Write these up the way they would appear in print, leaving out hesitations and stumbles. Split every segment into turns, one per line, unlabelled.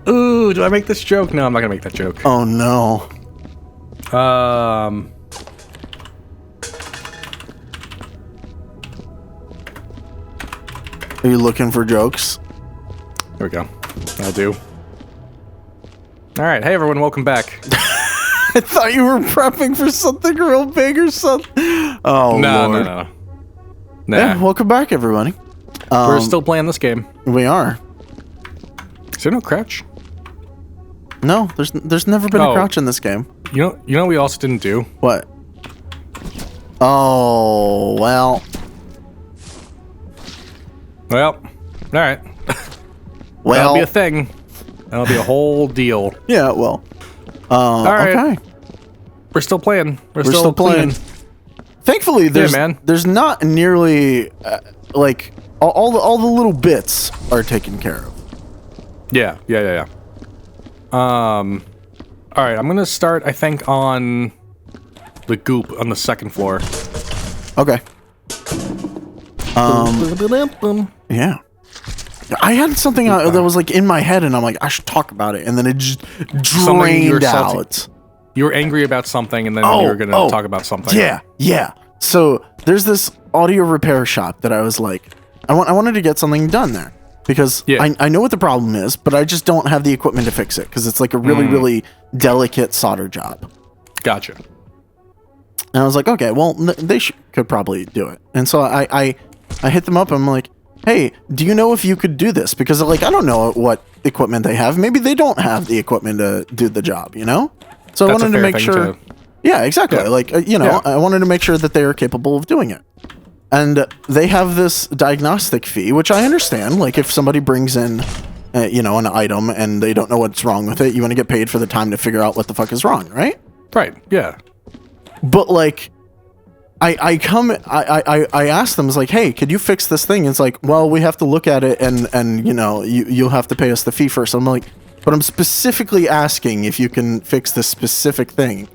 Ooh, do I make this joke? No, I'm not gonna make that joke.
Oh no.
Are
you looking for jokes?
There we go. I'll do. All right, hey everyone, welcome back.
I thought you were prepping for something real big or something. Oh,
No.
Nah.
Yeah,
Welcome back, everybody.
we're still playing this game.
We are.
Is there no crouch?
No, there's never been a crouch in this game.
You know what we also didn't do?
What? Oh, well.
Well, all right.
Well.
That'll be a thing. That'll be a whole deal.
Yeah, well.
All right.
Okay.
We're still playing. We're
still playing. Thankfully, there's not nearly like all the little bits are taken care of.
Yeah. All right, I'm gonna start. I think on the goop on the second floor.
Okay. Yeah. I had something that was like in my head, and I'm like, I should talk about it, and then it just drained out.
You were angry about something, and then you were gonna talk about something.
Yeah. So there's this audio repair shop that I was like, I wanted to get something done there because I know what the problem is, but I just don't have the equipment to fix it because it's like a really delicate solder job.
Gotcha.
And I was like, okay, well, they could probably do it. And so I hit them up. I'm like, hey, do you know if you could do this? Because like, I don't know what equipment they have. Maybe they don't have the equipment to do the job, you know? So I wanted to make sure. Yeah, exactly. Yeah. Like, I wanted to make sure that they are capable of doing it. And they have this diagnostic fee, which I understand. Like, if somebody brings in, an item and they don't know what's wrong with it, you want to get paid for the time to figure out what the fuck is wrong, right?
Right. Yeah.
But like, I asked them, it's like, hey, could you fix this thing? It's like, well, we have to look at it and you'll have to pay us the fee first. I'm like, but I'm specifically asking if you can fix this specific thing.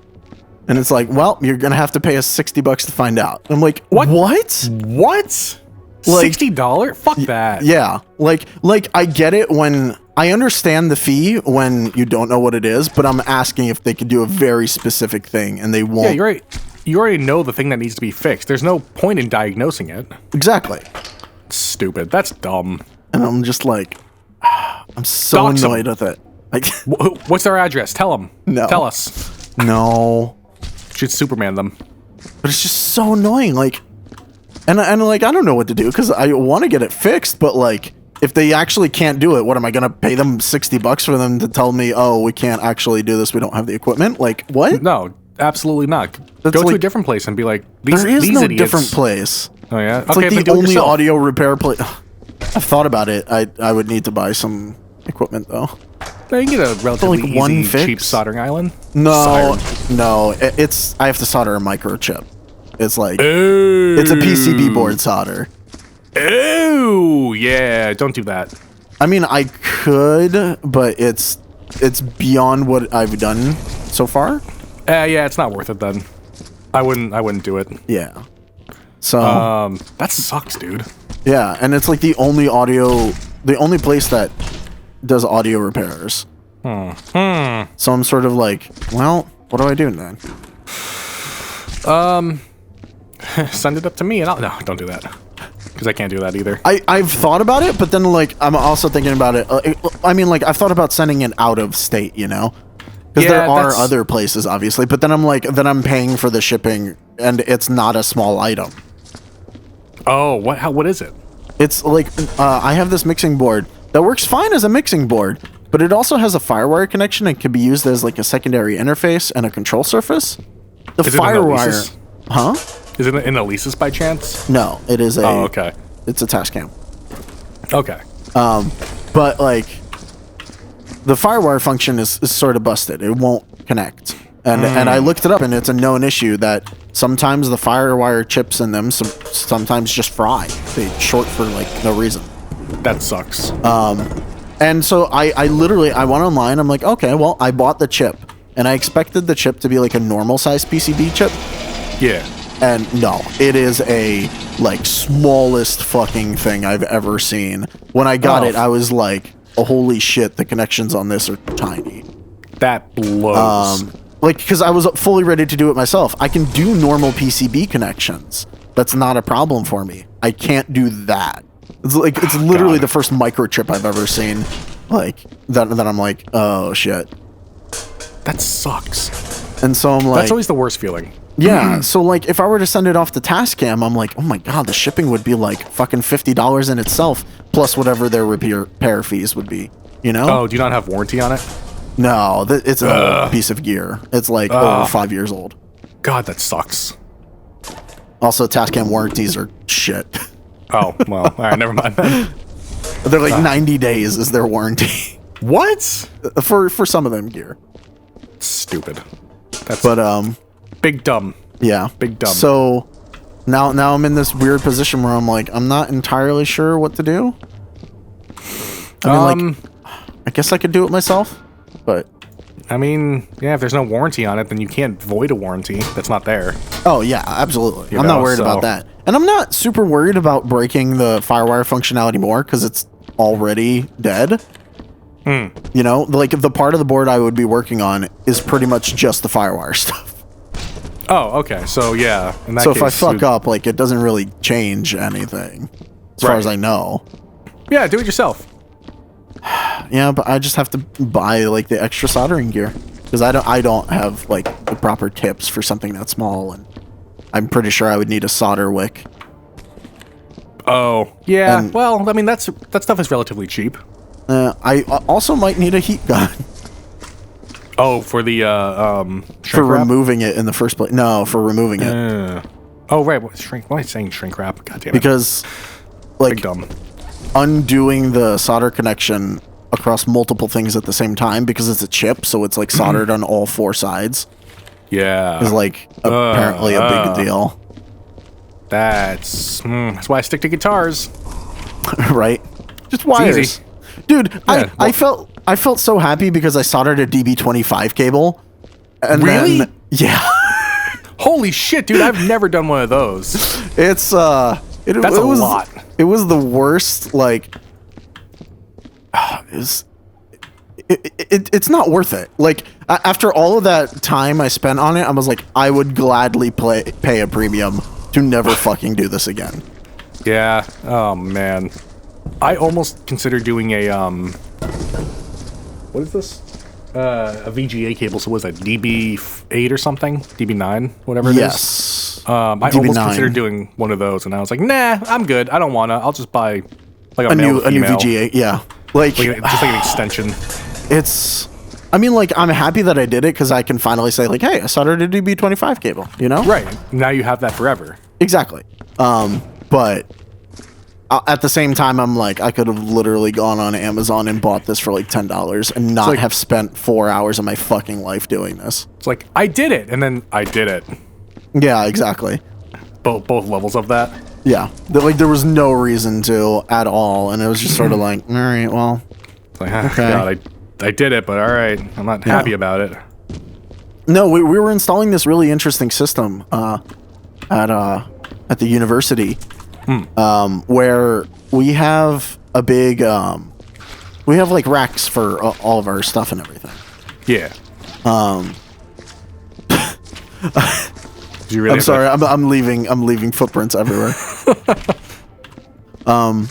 And it's like, well, you're going to have to pay us $60 to find out. I'm like, what? What?
$60? Fuck that.
Yeah. Like I get it when I understand the fee when you don't know what it is, but I'm asking if they could do a very specific thing and they won't.
Yeah, you're right. You already know the thing that needs to be fixed. There's no point in diagnosing it.
Exactly.
Stupid. That's dumb.
And I'm just like, I'm so annoyed with it. Like,
what's their address? Tell them.
No.
Tell us.
No.
Should Superman them.
But it's just so annoying. Like, and like, I don't know what to do because I want to get it fixed, but like, if they actually can't do it, what am I going to pay them $60 for them to tell me, oh, we can't actually do this. We don't have the equipment. Like, what?
No, absolutely not. Go to a different place and be like, these
no
idiots.
Different place.
Oh yeah.
It's like the only audio repair place. I've thought about it. I would need to buy some equipment though.
No, you can get a relatively
like one
easy, cheap soldering island.
No. I have to solder a microchip. It's like,
ooh.
It's a PCB board solder.
Ooh, yeah, don't do that.
I mean, I could, but it's beyond what I've done so far.
Yeah, it's not worth it then. I wouldn't do it.
Yeah. So
that sucks, dude.
Yeah, and it's like the only place that does audio repairs. So I'm sort of like, well, what do I do then?
Send it up to me and no, don't do that. Because I can't do that either.
I've thought about it, but then like I'm also thinking about it. I mean, like I've thought about sending it out of state, you know? Because there are other places, obviously. But then I'm like, I'm paying for the shipping, and it's not a small item.
Oh, what is it?
It's like, I have this mixing board that works fine as a mixing board, but it also has a FireWire connection and can be used as like a secondary interface and a control surface. The FireWire, huh?
Is it an Alesis by chance?
No, it is a.
Oh, okay.
It's a Tascam.
Okay.
But like, the FireWire function is sort of busted. It won't connect. And I looked it up, and it's a known issue that sometimes the FireWire chips in them sometimes just fry. They short for like no reason.
That sucks.
And so I literally went online. I'm like, okay, well, I bought the chip, and I expected the chip to be like a normal size PCB chip.
Yeah.
And no, it is a like smallest fucking thing I've ever seen. When I got it, I was like, holy shit, the connections on this are tiny.
That blows.
Like, because I was fully ready to do it myself. I can do normal PCB connections. That's not a problem for me. I can't do that. It's like, it's literally the first microchip I've ever seen. Like, that I'm like, oh shit.
That sucks.
And so I'm like...
That's always the worst feeling.
Yeah, so like, if I were to send it off to Tascam, I'm like, oh my god, the shipping would be like fucking $50 in itself, plus whatever their repair fees would be, you know?
Oh, do you not have warranty on it?
No, it's an old piece of gear. It's like over 5 years old.
God, that sucks.
Also, Tascam warranties are shit.
Oh, well, all right, never mind then.
They're like 90 days is their warranty.
What?
For some of them gear.
Stupid. That's big dumb.
Yeah.
Big dumb.
So now I'm in this weird position where I'm like, I'm not entirely sure what to do. I mean, like, I guess I could do it myself, but
I mean, yeah, if there's no warranty on it, then you can't void a warranty that's not there.
oh yeah, absolutely.
You
I'm
know,
not worried
so-
about that. And I'm not super worried about breaking the FireWire functionality more because it's already dead. You know, like the part of the board I would be working on is pretty much just the FireWire stuff.
Oh, okay. So yeah. In that
So
case,
if I fuck up, like it doesn't really change anything, as far as I know.
yeah, do it yourself.
Yeah, but I just have to buy like the extra soldering gear because I don't have like the proper tips for something that small, and I'm pretty sure I would need a solder wick.
Oh, yeah.
And-
well, I mean, that stuff is relatively cheap.
I also might need a heat gun
Oh, for the
for
shrink wrap?
removing it in the first place. No, for removing it
Oh, right. What, shrink? Why am I saying shrink wrap? God damn it.
because like
Big dumb.
undoing the solder connection across multiple things at the same time because it's a chip, so it's like soldered on all four sides.
Yeah.
Is like apparently a big deal,
That's why I stick to guitars.
right? Just wires,
easy.
dude.
Yeah,
I felt so happy because I soldered a DB25 cable, and
Really?
then yeah,
Holy shit, dude! I've never done one of those.
it's
That's
it
a
was,
lot.
It was the worst. Like, it's not worth it. Like after all of that time I spent on it, I was like, I would gladly pay a premium to never fucking do this again.
Yeah. Oh man. I almost considered doing a what is this? A VGA cable. So what was that? DB8 or something? DB9, whatever it is.
Yes.
I almost
DB9.
considered doing one of those, and I was like, nah, I'm good. I don't wanna. I'll just buy like
a new
female.
VGA. Yeah. Like
Just like an extension.
it's. I mean, like I'm happy that I did it because I can finally say like, hey, I soldered a DB25 cable. You know?
Right. Now you have that forever.
Exactly. But at the same time, I'm like, I could have literally gone on Amazon and bought this for like $10 and not
like-
have spent 4 hours of my fucking life doing this.
It's like I did it, and then I did it.
Yeah, exactly.
Both levels of that.
Yeah, like there was no reason to at all, and it was just sort of like, all right, well,
It's like, God, I did it, but all right, I'm not happy about it.
no, we were installing this really interesting system at the university, where we have a big we have like racks for all of our stuff and everything.
Yeah. Did you really
I'm
have
sorry, I'm leaving footprints everywhere.
Oh,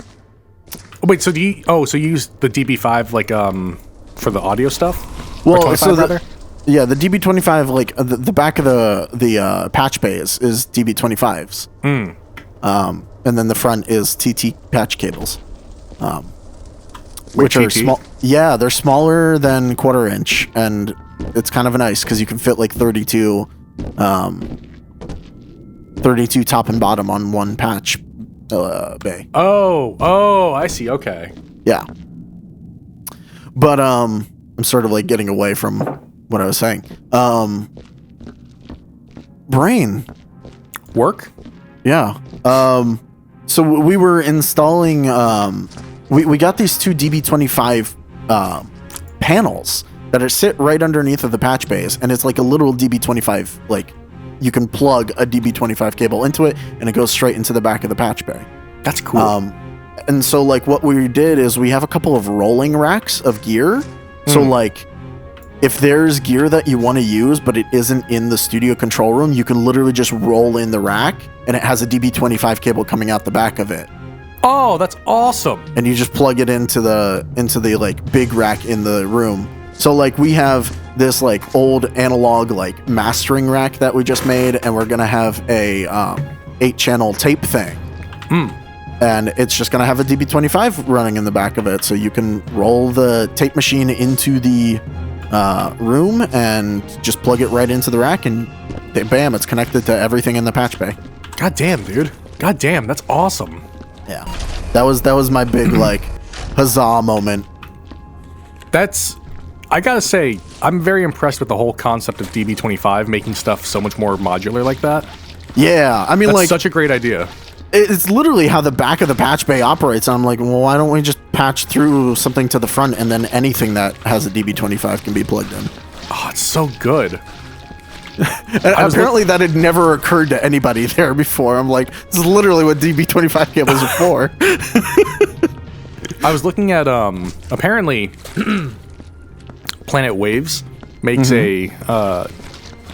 wait, so so you use the DB5 like for the audio stuff? Or
Well,
25,
so
rather?
yeah, the DB25, like the back of the patch bay is DB25s. And then the front is TT patch cables. Which are
TT?
small. Yeah, they're smaller than 1/4 inch, and it's kind of nice because you can fit like 32 top and bottom on one patch bay.
Oh, I see. Okay.
Yeah. But I'm sort of like getting away from what I was saying. Brain.
Work?
Yeah. So we were installing we got these two DB25 panels that are sit right underneath of the patch bays, and it's like a little DB25, like you can plug a DB25 cable into it and it goes straight into the back of the patch bay.
That's cool.
And so like what we did is we have a couple of rolling racks of gear. So like if there's gear that you want to use but it isn't in the studio control room, you can literally just roll in the rack and it has a DB25 cable coming out the back of it.
Oh, that's awesome.
And you just plug it into the like big rack in the room. So like we have this like old analog like mastering rack that we just made, and we're gonna have a 8-channel tape thing. And it's just gonna have a DB25 running in the back of it, so you can roll the tape machine into the room and just plug it right into the rack, and bam, it's connected to everything in the patch bay.
God damn, dude. God damn, that's awesome.
Yeah, that was my big like huzzah moment.
I gotta say, I'm very impressed with the whole concept of DB25 making stuff so much more modular like that.
Yeah, I mean,
That's
like
such a great idea.
It's literally how the back of the patch bay operates. I'm like, well, why don't we just patch through something to the front, and then anything that has a DB25 can be plugged in?
Oh, it's so good.
And apparently that had never occurred to anybody there before. I'm like, this is literally what DB25 cables are for.
I was looking at, apparently, Planet Waves makes a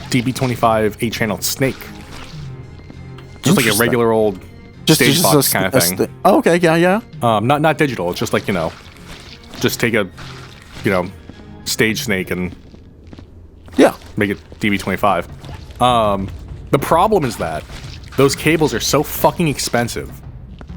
DB25 8-channel snake. Just like a regular old stage box kind of thing.
Oh, okay, yeah.
Not digital. It's just like, just take a, stage snake and make it DB25. The problem is that those cables are so fucking expensive.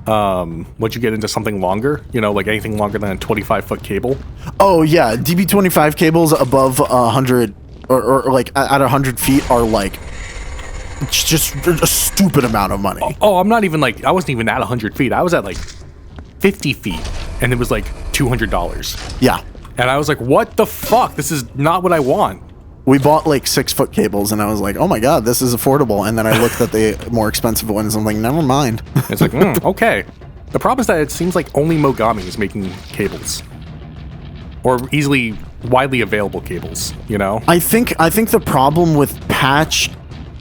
Once you get into something longer, like anything longer than a 25-foot cable. Oh yeah,
DB25 cables above 100 or like at 100 feet are like just a stupid amount of money.
Oh, I wasn't even at 100 feet. I was at like 50 feet, and it was like $200.
Yeah.
And I was like, what the fuck? This is not what I want.
We bought like 6-foot cables, and I was like, oh my god, this is affordable. And then I looked at the more expensive ones, and I'm like, never mind.
It's like, okay. The problem is that it seems like only Mogami is making cables. Or widely available cables,
I think the problem with patch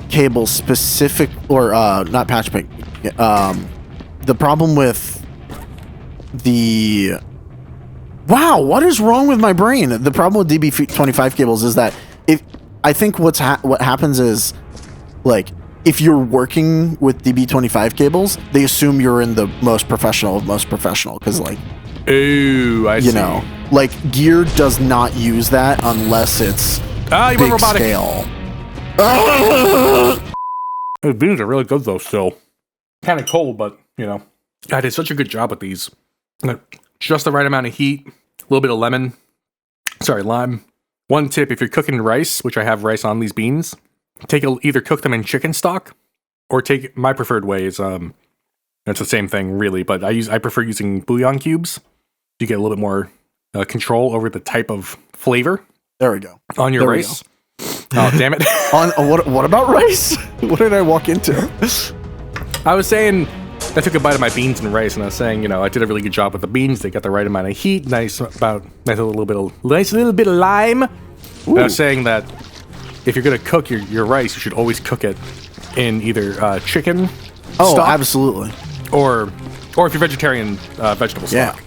cables specific, or not patch, but the problem with the... Wow, what is wrong with my brain? The problem with DB25 cables is that I think what happens is, like, if you're working with DB25 cables, they assume you're in the most professional of most professional, because, like...
Ooh, I see.
Like, gear does not use that unless it's big scale.
Those beans are really good, though, still. Kind of cold, but, I did such a good job with these. Just the right amount of heat, a little bit of lime. One tip, if you're cooking rice, which I have rice on these beans, either cook them in chicken stock, or my preferred way is, it's the same thing, really, but I prefer using bouillon cubes. You get a little bit more control over the type of flavor.
There we go.
On your rice. Oh, damn it.
What about rice? What did I walk into?
I was saying, I took a bite of my beans and rice, and I was saying, I did a really good job with the beans. They got the right amount of heat, nice little bit of lime. And I was saying that if you're gonna cook your rice, you should always cook it in either chicken stock.
Absolutely.
Or if you're vegetarian, vegetable stock.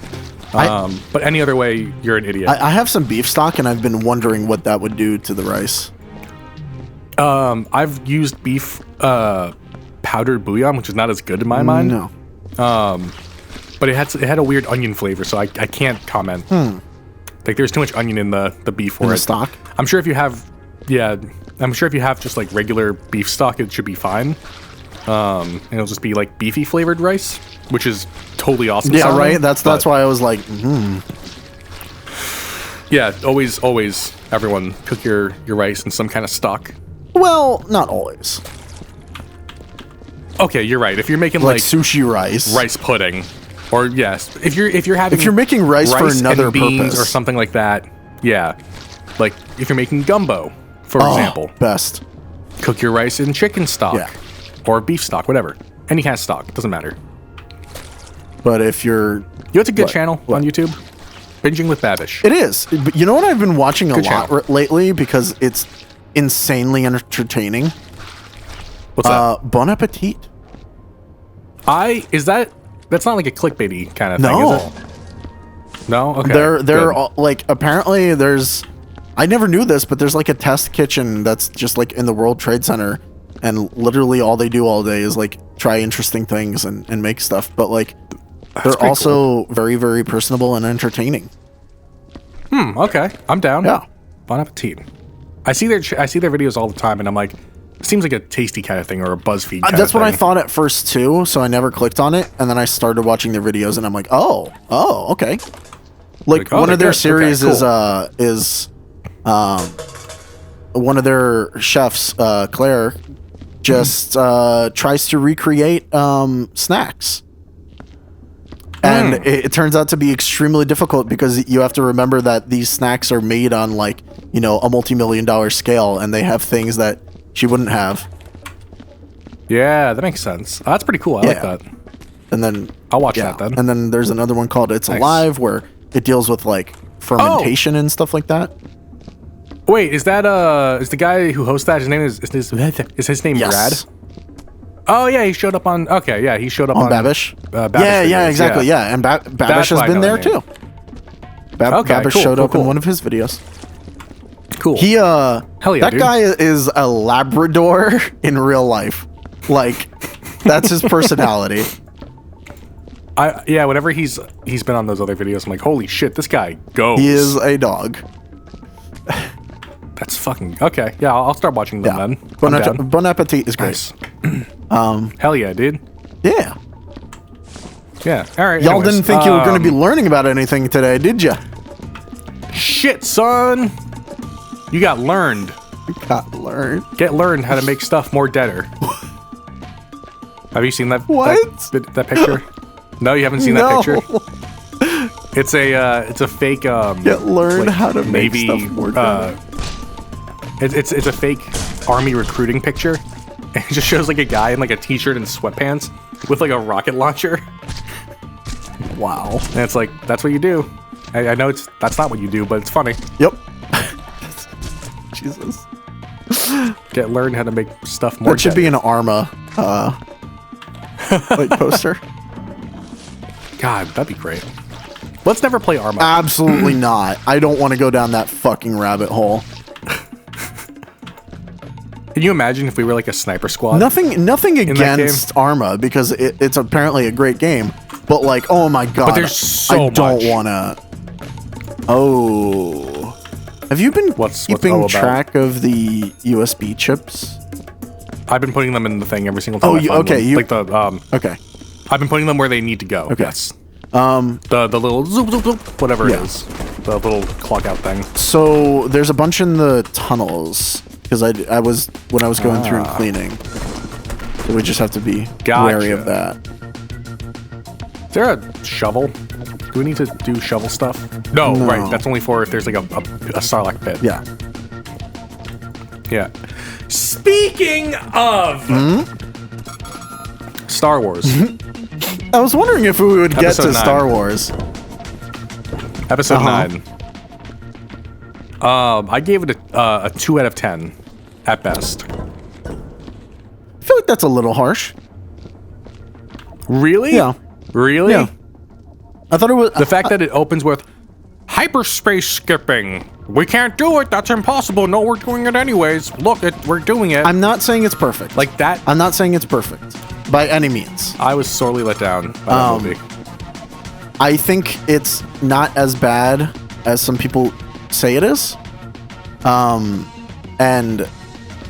But any other way, you're an idiot.
I have some beef stock, and I've been wondering what that would do to the rice.
I've used beef powdered bouillon, which is not as good in my mind.
No.
But it had a weird onion flavor, so I can't comment. Like, there's too much onion in the beef for
the stock.
I'm sure if you have just like regular beef stock, it should be fine. And it'll just be like beefy flavored rice, which is totally awesome.
Yeah,
sounding,
right. That's why I was like,
Yeah, always, everyone cook your rice in some kind of stock.
Well, not always.
Okay, you're right. If you're making like
sushi rice
pudding, or yes, if you're making
rice for another
beans
purpose
or something like that, yeah, like if you're making gumbo, for example,
best.
Cook your rice in chicken stock, or beef stock, whatever, any kind of stock, doesn't matter.
But if you're,
it's a good channel on YouTube, Binging with Babish.
It is. But you know what I've been watching a lot lately because it's insanely entertaining.
What's that?
Bon Appetit.
Is that that's not like a clickbaity kind of thing,
No.
is it? No? Okay.
They're
good.
all, like, apparently there's, I never knew this, but there's like a test kitchen that's just like in the World Trade Center, and literally all they do all day is like try interesting things and make stuff. But like, they're
pretty
also very, very personable and entertaining.
Okay. I'm down.
Yeah.
Bon appetit. I see their videos all the time, and I'm like, it seems like a tasty kind of thing or a BuzzFeed kind
That's
of
what I
thing.
thought at first too, so I never clicked on it, and then I started watching their videos, and I'm like, oh, okay. Like
oh,
one of
they're
their
good.
series
Okay,
is one of their chefs, Claire, just tries to recreate snacks. And it turns out to be extremely difficult because you have to remember that these snacks are made on like, you know, a multi-million-dollar scale, and they have things that she wouldn't have.
Yeah, that makes sense. Oh, that's pretty cool. I like
Yeah.
that.
And then
I'll watch that then.
And then there's another one called It's
Nice.
Alive, where it deals with like fermentation and stuff like that.
Wait, is that is the guy who hosts that? His name is his name
Yes.
Brad? Oh yeah, he showed up on. Okay, yeah, he showed up on
Babish.
Babish
Yeah,
videos,
exactly. Yeah, and Babish
That's
has
why I
been
know
there
the name.
too.
Okay,
Babish
cool,
showed
cool,
up in
cool.
one of his videos.
Cool.
He
Hell yeah,
that
dude.
guy is a Labrador in real life. Like, that's his personality.
Yeah, whenever he's been on those other videos, I'm like, holy shit, this guy goes.
He is a dog.
That's fucking okay. Yeah, I'll start watching them
Yeah.
then. I'm down.
Bon Appetit is great.
Nice. Hell yeah, dude.
Yeah.
Yeah. All right.
Y'all
anyways,
didn't think you were going to be learning about anything today, did ya?
Shit, son. You got learned.
Got learned.
Get learned how to make stuff more deader. Have you seen that?
What?
That picture? No, you haven't seen that
No.
picture. It's a fake.
Get learned
like,
how to make
Navy.
stuff more deader.
It's a fake army recruiting picture. It just shows like a guy in like a t-shirt and sweatpants with like a rocket launcher.
Wow.
And it's like, that's what you do. I know that's not what you do, but it's funny.
Yep. Jesus.
Get learned how to make stuff more.
That should be an Arma like poster.
God, that'd be great. Let's never play Arma.
Absolutely not. I don't want to go down that fucking rabbit hole.
Can you imagine if we were like a sniper squad?
Nothing
that
against Arma, because it's apparently a great game. But like, oh my god,
there's so
I don't
much.
want to. Oh, have you been
What's
keeping
all about?
track of the USB chips?
I've been putting them in the thing every single time.
Oh,
I find
okay,
them.
you-
like the
Okay.
I've been putting them where they need to go.
Okay.
Yes. The little zoop zoop zoop whatever
Yeah.
it is, the little clock out thing.
So there's a bunch in the tunnels because I was when I was going through and cleaning. So we just have to be wary of that.
Is there a shovel? Do we need to do shovel stuff? No,
No.
right. That's only for if there's like a Sarlacc pit.
Yeah.
Yeah. Speaking of Star Wars,
I was wondering if we would get
Episode
to
9.
Star Wars.
Episode
Uh-huh.
9. I gave it a 2 out of 10 at best.
I feel like that's a little harsh.
Really?
Yeah.
Really?
Yeah. I thought it was
The fact that it opens with hyperspace skipping. We can't do it. That's impossible. No, we're doing it anyways. Look, we're doing it.
I'm not saying it's perfect.
like that.
I'm not saying it's perfect by any means.
I was sorely let down by that movie.
I think it's not as bad as some people say it is. And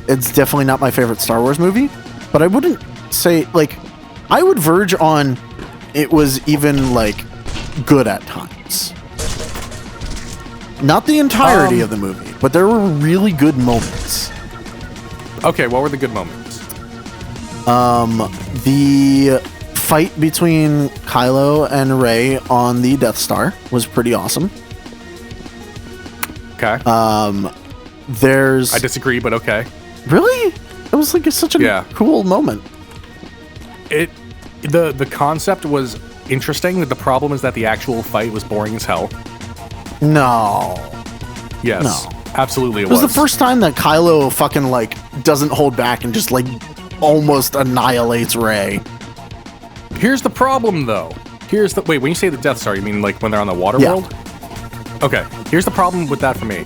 it's definitely not my favorite Star Wars movie, but I wouldn't say, like, I would verge on it was even, like, good at times. Not the entirety of the movie, but there were really good moments.
Okay, what were the good moments?
The fight between Kylo and Rey on the Death Star was pretty awesome.
Okay.
There's
I disagree, but okay.
really, it was like such a
Yeah.
cool moment.
The concept was interesting. The problem is that the actual fight was boring as hell.
No,
Yes.
No.
Absolutely
it was the first time that Kylo fucking like doesn't hold back and just like almost annihilates Rey.
Here's the problem, though. Wait, when you say the Death Star, you mean like when they're on the water world? Okay, here's the problem with that for me.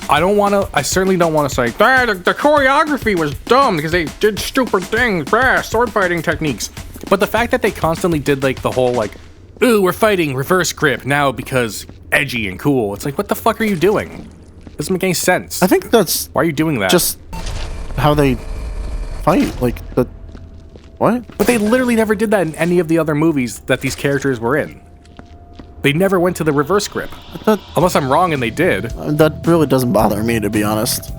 I certainly don't want to say, the choreography was dumb because they did stupid things, sword fighting techniques. But the fact that they constantly did like the whole like, ooh, we're fighting reverse grip now because edgy and cool. It's like, what the fuck are you doing? Doesn't make any sense.
I think that's...
Why are you doing that?
Just how they fight, like the... What?
But they literally never did that in any of the other movies that these characters were in. They never went to the reverse grip. Unless I'm wrong and they did.
That really doesn't bother me, to be honest.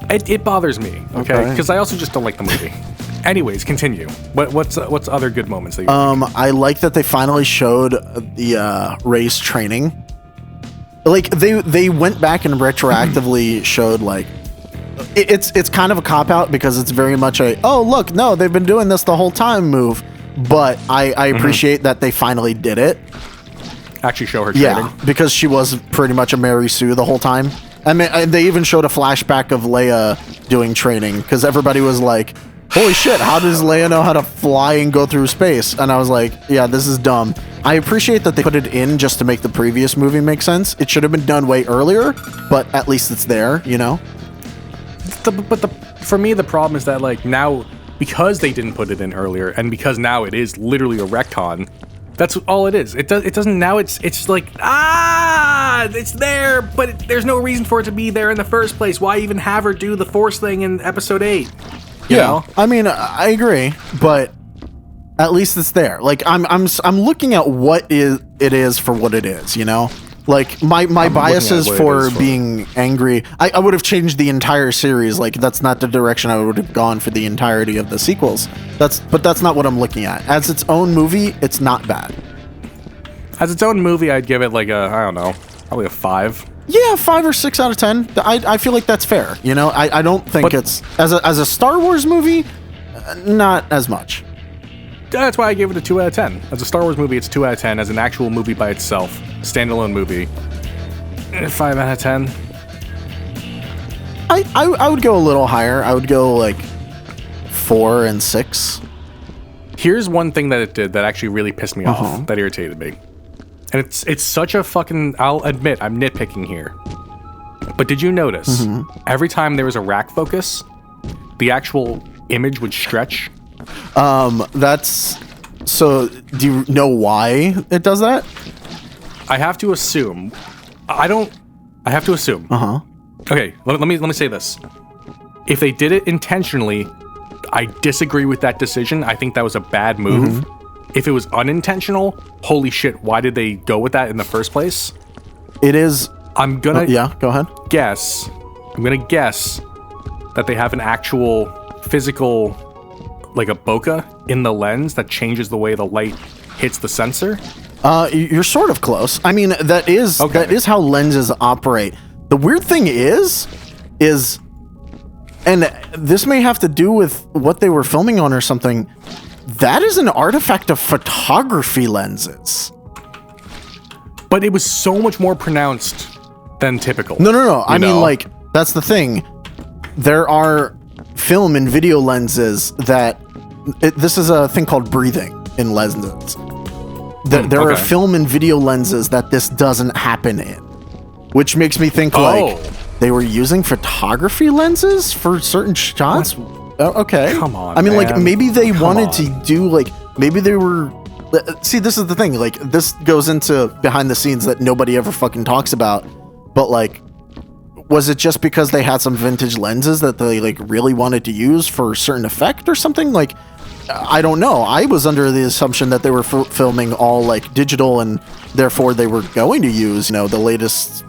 It bothers me, okay? Because I also just don't like the movie. Anyways, continue. What's other good moments that you think?
I like that they finally showed the Rey's training. Like, they went back and retroactively showed, like... It's kind of a cop-out because it's very much a, oh, look, no, they've been doing this the whole time move. But I appreciate that they finally did it.
Actually show her training.
Yeah, because she was pretty much a Mary Sue the whole time. I mean, they even showed a flashback of Leia doing training because everybody was like, holy shit, how does Leia know how to fly and go through space? And I was like, yeah, this is dumb. I appreciate that they put it in just to make the previous movie make sense. It should have been done way earlier, but at least it's there, you know?
For me, the problem is that, like, now, because they didn't put it in earlier, and because now it is literally a retcon, that's all it is. It doesn't, now it's like, it's there, but there's no reason for it to be there in the first place. Why even have her do the Force thing in Episode 8? You know?
I mean, I agree, but at least it's there. Like, I'm looking at what it is for what it is, you know? Like, my biases for being angry, I would have changed the entire series. Like, that's not the direction I would have gone for the entirety of the sequels. But that's not what I'm looking at. As its own movie, it's not bad.
As its own movie, I'd give it like I don't know, probably a 5.
Yeah, 5 or 6 out of 10. I feel like that's fair. You know, I don't think it's... As a Star Wars movie, not as much.
That's why I gave it a 2 out of 10. As a Star Wars movie, it's 2 out of 10. As an actual movie by itself, standalone movie, 5 out of 10.
I would go a little higher. I would go like 4 and 6.
Here's one thing that it did that actually really pissed me off, that irritated me. And it's such a fucking... I'll admit, I'm nitpicking here. But did you notice, every time there was a rack focus, the actual image would stretch?
That's... So, do you know why it does that?
I have to assume. I have to assume. Okay, let me say this. If they did it intentionally, I disagree with that decision. I think that was a bad move. If it was unintentional, holy shit, why did they go with that in the first place?
It is...
I'm gonna...
yeah, go ahead.
I'm gonna guess that they have an actual physical, like a bokeh in the lens that changes the way the light hits the sensor.
You're sort of close. I mean, that is how lenses operate. The weird thing is, and this may have to do with what they were filming on or something, that is an artifact of photography lenses.
But it was so much more pronounced than typical.
No. I mean, like, that's the thing. There are film and video lenses that... this is a thing called breathing in lenses. There are film and video lenses that this doesn't happen in. Which makes me think, like, they were using photography lenses for certain shots? Okay.
Come on,
I mean,
man.
like, maybe they wanted to do, like, maybe they were... See, this is the thing. Like, this goes into behind the scenes that nobody ever fucking talks about. But, like, was it just because they had some vintage lenses that they, like, really wanted to use for a certain effect or something? Like, I don't know. I was under the assumption that they were filming all, like, digital and therefore they were going to use, you know, the latest,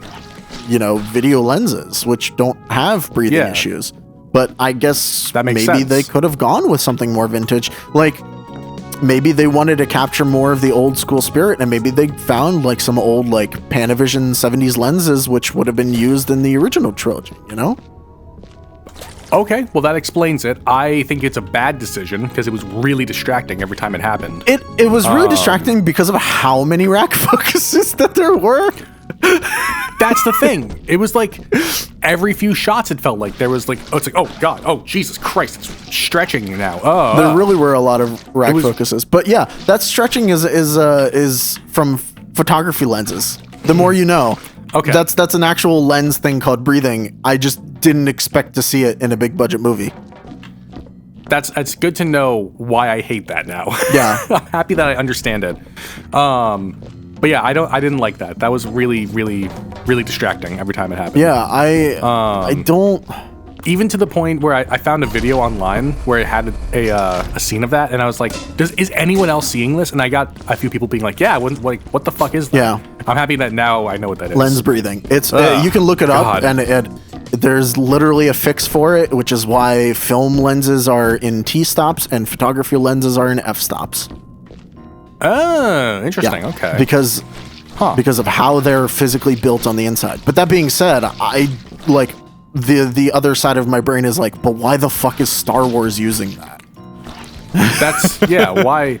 you know, video lenses, which don't have breathing issues. But I guess
that makes
maybe
sense.
they could have gone with something more vintage. Like, maybe they wanted to capture more of the old school spirit, and maybe they found, like, some old, like, Panavision 70s lenses, which would have been used in the original trilogy, you know?
Okay, well, that explains it. I think it's a bad decision because it was really distracting every time it happened.
It was really distracting because of how many rack focuses that there were.
That's the thing. It was like every few shots, it felt like there was like, oh, it's like, oh god, oh Jesus Christ, it's stretching now. Oh,
there really were a lot of rack focuses, but yeah, that stretching is from photography lenses. The more you know.
Okay,
that's an actual lens thing called breathing. I just didn't expect to see it in a big budget movie.
It's good to know why I hate that now.
Yeah,
I'm happy that I understand it. But yeah, I didn't like that. That was really, really, really distracting every time it happened.
Yeah, I don't.
Even to the point where I found a video online where it had a scene of that, and I was like, is anyone else seeing this? And I got a few people being like, yeah, what the fuck is that?
Yeah.
I'm happy that now I know what that is.
Lens breathing. It's you can look it up, and there's literally a fix for it, which is why film lenses are in T-stops and photography lenses are in f-stops.
Oh, interesting.
Yeah,
okay.
Because of how they're physically built on the inside. But that being said, I like the other side of my brain is like, but why the fuck is Star Wars using that?
That's yeah. Why?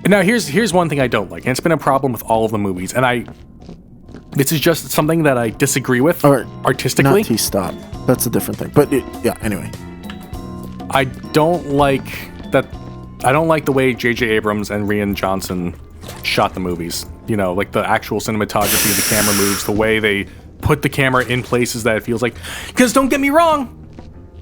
Now here's one thing I don't like, and it's been a problem with all of the movies, and this is just something that I disagree with artistically.
Not T-stop. That's a different thing. But yeah. Anyway,
I don't like that. I don't like the way J.J. Abrams and Rian Johnson shot the movies. You know, like the actual cinematography, the camera moves, the way they put the camera in places that it feels like. Because don't get me wrong,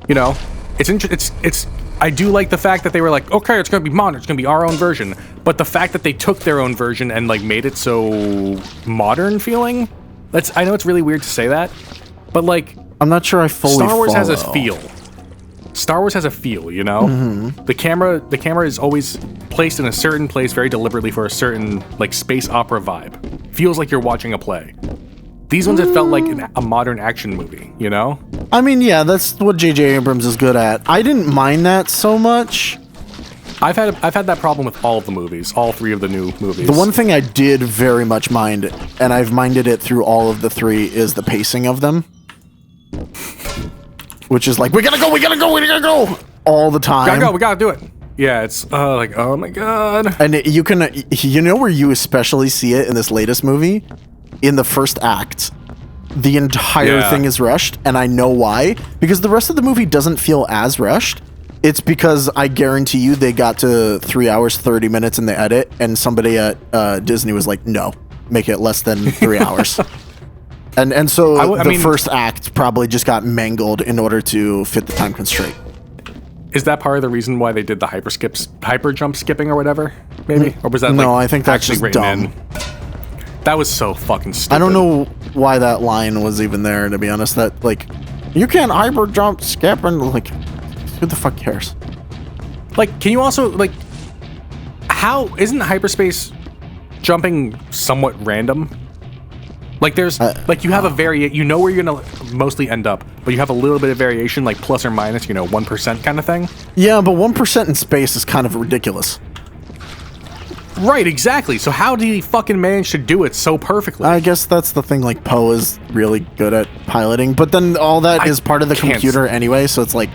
you know, it's. I do like the fact that they were like, okay, it's gonna be modern, it's gonna be our own version. But the fact that they took their own version and like made it so modern feeling. I know it's really weird to say that, but like,
I'm not sure I fully.
Star Wars has a
follow.
feel. Star Wars has a feel, you know?
Mm-hmm.
The camera is always placed in a certain place very deliberately for a certain, like, space opera vibe. Feels like you're watching a play. These ones, it felt like a modern action movie, you know?
I mean, yeah, that's what J.J. Abrams is good at. I didn't mind that so much.
I've had that problem with all of the movies, all three of the new movies.
The one thing I did very much mind, and I've minded it through all of the three, is the pacing of them. Which is like, we gotta go all the time.
We gotta do it. Yeah, it's like, oh my god.
And you know where you especially see it in this latest movie? In the first act. The entire thing is rushed, and I know why. Because the rest of the movie doesn't feel as rushed. It's because I guarantee you they got to 3 hours, 30 minutes in the edit, and somebody at Disney was like, no, make it less than 3 hours. And so the first act probably just got mangled in order to fit the time constraint.
Is that part of the reason why they did the hyper jump skipping or whatever? Maybe? Or was that
no? I think that's just dumb.
That was so fucking stupid.
I don't know why that line was even there, to be honest. That, like, you can't hyper jump skip and, like, who the fuck cares?
Like, can you also, like, how isn't hyperspace jumping somewhat random? Like, there's, like, you have you know where you're gonna mostly end up, but you have a little bit of variation, like plus or minus, 1% kind of thing.
Yeah, but 1% in space is kind of ridiculous.
Right, exactly. So how did he fucking manage to do it so perfectly?
I guess that's the thing, like, Poe is really good at piloting, but then all that is part of the computer anyway, so it's like,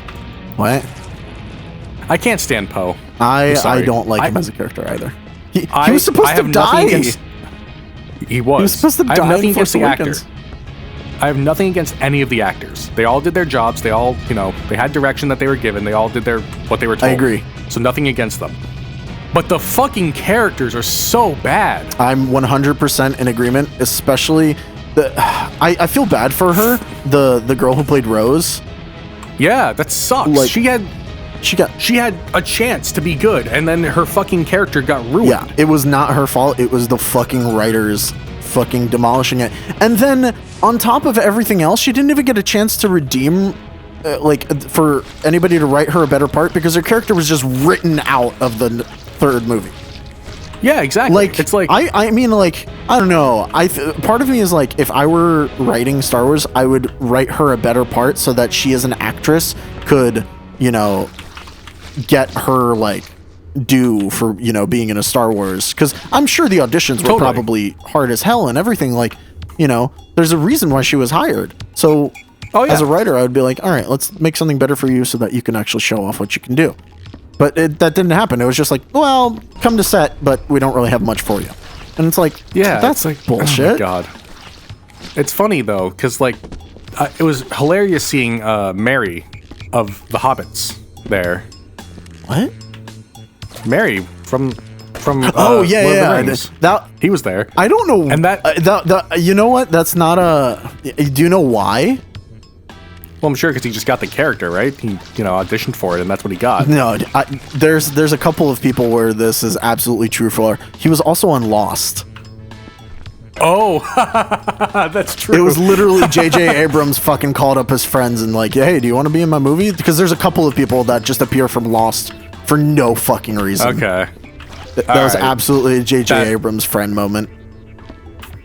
what?
I can't stand Poe.
I don't like him as a character either. He was supposed to die.
He was
supposed to die.
I have nothing against the actor.
Awakens.
I have nothing against any of the actors. They all did their jobs. They all, they had direction that they were given. They all did what they were told.
I agree.
So nothing against them. But the fucking characters are so bad.
I'm 100% in agreement, especially I feel bad for her, the girl who played Rose.
Yeah, that sucks. Like, she had a chance to be good, and then her fucking character got ruined.
Yeah, it was not her fault. It was the fucking writers fucking demolishing it. And then on top of everything else, she didn't even get a chance to redeem, for anybody to write her a better part, because her character was just written out of the third movie.
Yeah, exactly.
Like,
it's like,
I mean, like, I don't know. Part of me is like, if I were writing Star Wars, I would write her a better part so that she as an actress could, get her, like, due for, being in a Star Wars. Because I'm sure the auditions were probably hard as hell and everything. Like, there's a reason why she was hired. So as a writer, I would be like, all right, let's make something better for you so that you can actually show off what you can do. But that didn't happen. It was just like, well, come to set, but we don't really have much for you. And it's like, yeah, that's like bullshit.
Oh my God. It's funny though, because like it was hilarious seeing Mary of the Hobbits there.
What?
Mary from
Oh yeah,
Lord of the
yeah.
Rings.
That
He was there.
I don't know.
And that
you know what? That's not a. Do you know why?
Well, I'm sure because he just got the character, right? He, auditioned for it, and that's what he got.
No, there's a couple of people where this is absolutely true for. He was also on Lost.
Oh, that's true.
It was literally J.J. Abrams fucking called up his friends and like, hey, do you want to be in my movie? Because there's a couple of people that just appear from Lost for no fucking reason.
Okay.
That was absolutely a J.J. Abrams friend moment.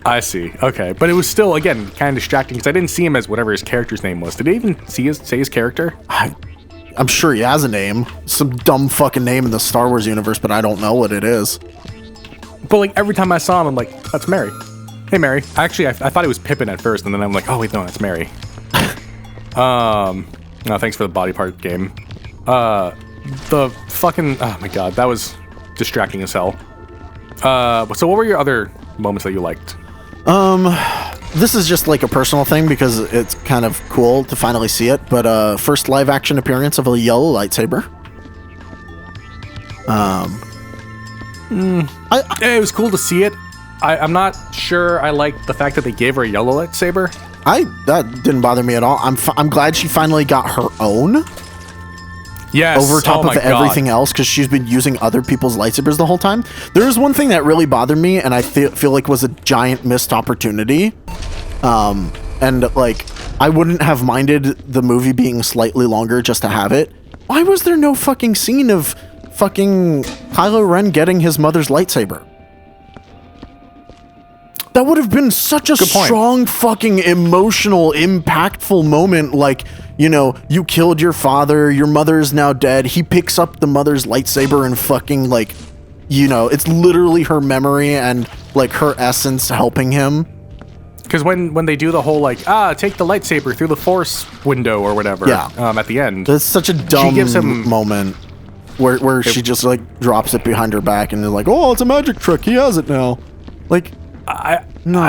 I see. Okay. But it was still, again, kind of distracting because I didn't see him as whatever his character's name was. Did they even say his character?
I'm sure he has a name. Some dumb fucking name in the Star Wars universe, but I don't know what it is.
But like every time I saw him, I'm like, that's Mary. Hey, Mary. Actually, I thought it was Pippin at first, and then I'm like, oh, wait, no, that's Mary. No, thanks for the body part game. The fucking... Oh, my God. That was distracting as hell. So what were your other moments that you liked?
This is just like a personal thing because it's kind of cool to finally see it, but first live action appearance of a yellow lightsaber.
It was cool to see it. I'm not sure I liked the fact that they gave her a yellow lightsaber.
That didn't bother me at all. I'm glad she finally got her own.
Yes.
Over top of everything else, because she's been using other people's lightsabers the whole time. There was one thing that really bothered me, and I feel like was a giant missed opportunity. And like, I wouldn't have minded the movie being slightly longer just to have it. Why was there no fucking scene of fucking Kylo Ren getting his mother's lightsaber? That would have been such a strong, fucking emotional, impactful moment. Like, you killed your father, your mother is now dead. He picks up the mother's lightsaber and fucking, like, it's literally her memory and, like, her essence helping him.
Because when they do the whole, like, take the lightsaber through the Force window or whatever, at the end.
It's such a dumb moment where she just, like, drops it behind her back and they're like, oh, it's a magic trick. He has it now. Like...
I